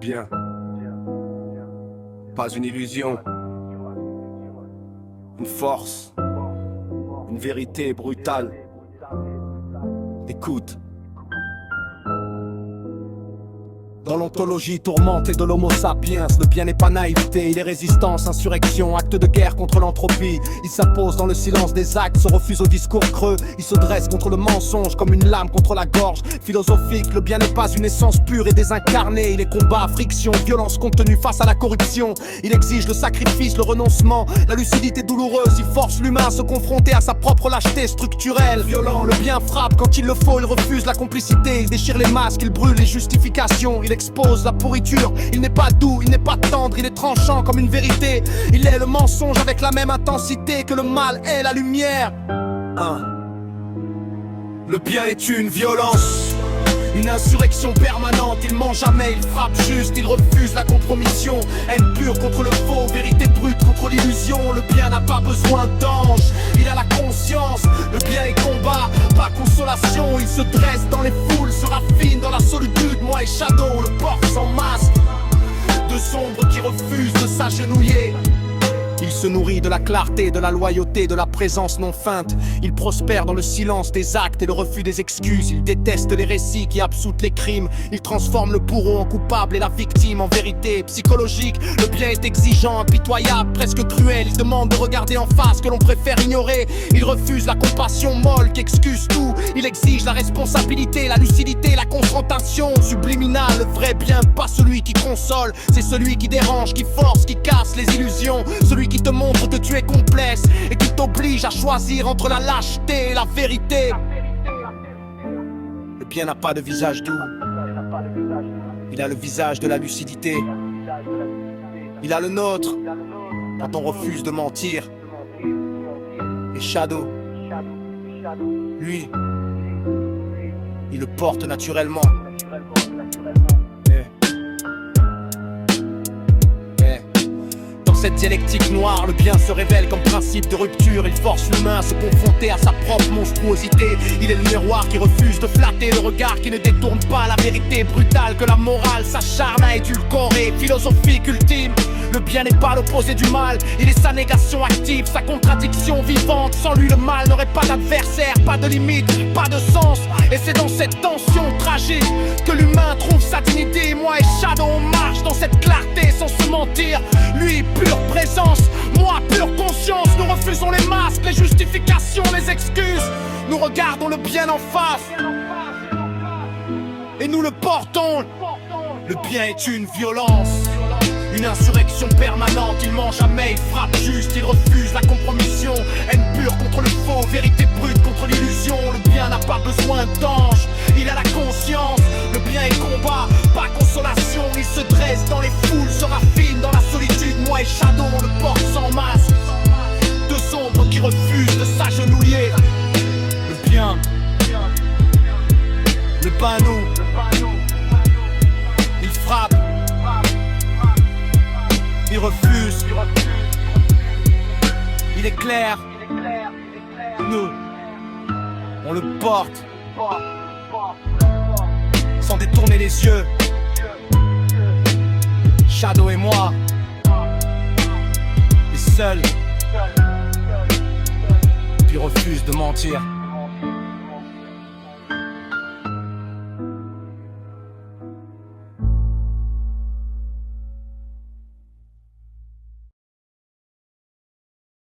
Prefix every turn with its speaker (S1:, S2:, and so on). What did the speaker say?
S1: bien. Pas une illusion, une force, une vérité brutale. Écoute. Dans l'ontologie tourmentée de l'homo sapiens, le bien n'est pas naïveté, il est résistance, insurrection, acte de guerre contre l'entropie. Il s'impose dans le silence des actes, se refuse au discours creux. Il se dresse contre le mensonge comme une lame contre la gorge. Philosophique, le bien n'est pas une essence pure et désincarnée. Il est combat, friction, violence contenue face à la corruption. Il exige le sacrifice, le renoncement, la lucidité douloureuse. Il force l'humain à se confronter à sa propre lâcheté structurelle. Violent, le bien frappe quand il le faut, il refuse la complicité. Il déchire les masques, il brûle les justifications. Il expose la pourriture, il n'est pas doux, il n'est pas tendre, il est tranchant comme une vérité. Il est le mensonge avec la même intensité que le mal est la lumière. Le bien est une violence, une insurrection permanente. Il ment jamais, il frappe juste, il refuse la compromission. Haine pure contre le faux, vérité brute contre l'illusion. Le bien n'a pas besoin d'ange, il a la conscience. Le bien est combat, pas consolation. Il se dresse dans les foules, se raffine dans la solitude. Moi et Shadow, le porte sans masque, deux ombres qui refusent de s'agenouiller. Il se nourrit de la clarté, de la loyauté, de la présence non feinte. Il prospère dans le silence des actes et le refus des excuses. Il déteste les récits qui absoutent les crimes. Il transforme le bourreau en coupable et la victime en vérité psychologique. Le bien est exigeant, impitoyable, presque cruel. Il demande de regarder en face que l'on préfère ignorer. Il refuse la compassion molle qui excuse tout. Il exige la responsabilité, la lucidité, la confrontation subliminale. Le vrai bien, pas celui qui console, c'est celui qui dérange, qui force, qui casse les illusions. Celui qui te montre que tu es complexe et qui t'oblige à choisir entre la lâcheté et la vérité. Le bien n'a pas de visage doux, il a le visage de la lucidité. Il a le nôtre quand on refuse de mentir. Et Shadow, lui, il le porte naturellement. Cette dialectique noire, le bien se révèle comme principe de rupture. Il force l'humain à se confronter à sa propre monstruosité. Il est le miroir qui refuse de flatter, le regard qui ne détourne pas la vérité brutale que la morale s'acharne à édulcorer. Philosophique ultime, le bien n'est pas l'opposé du mal, il est sa négation active, sa contradiction vivante. Sans lui le mal n'aurait pas d'adversaire, pas de limite, pas de sens. Et c'est dans cette tension tragique que l'humain trouve sa dignité. Moi et Shadow on marche dans cette clarté sans se mentir. Lui pure présence, moi pure conscience. Nous refusons les masques, les justifications, les excuses. Nous regardons le bien en face et nous le portons. Le bien est une violence, une insurrection permanente. Il ment jamais, il frappe juste, il refuse la compromission. Haine pure contre le faux, vérité brute contre l'illusion. Le bien n'a pas besoin d'ange, il a la conscience. Le bien est combat, pas consolation. Il se dresse dans les foules, se raffine dans la solitude. Moi et Shadow, on le porte sans masque, deux ombres qui refusent de s'agenouiller. Le bien, le pas à nous. Il frappe, il refuse, il est clair. Nous, on le porte sans détourner les yeux. Shadow et moi, les seuls qui refusent de mentir.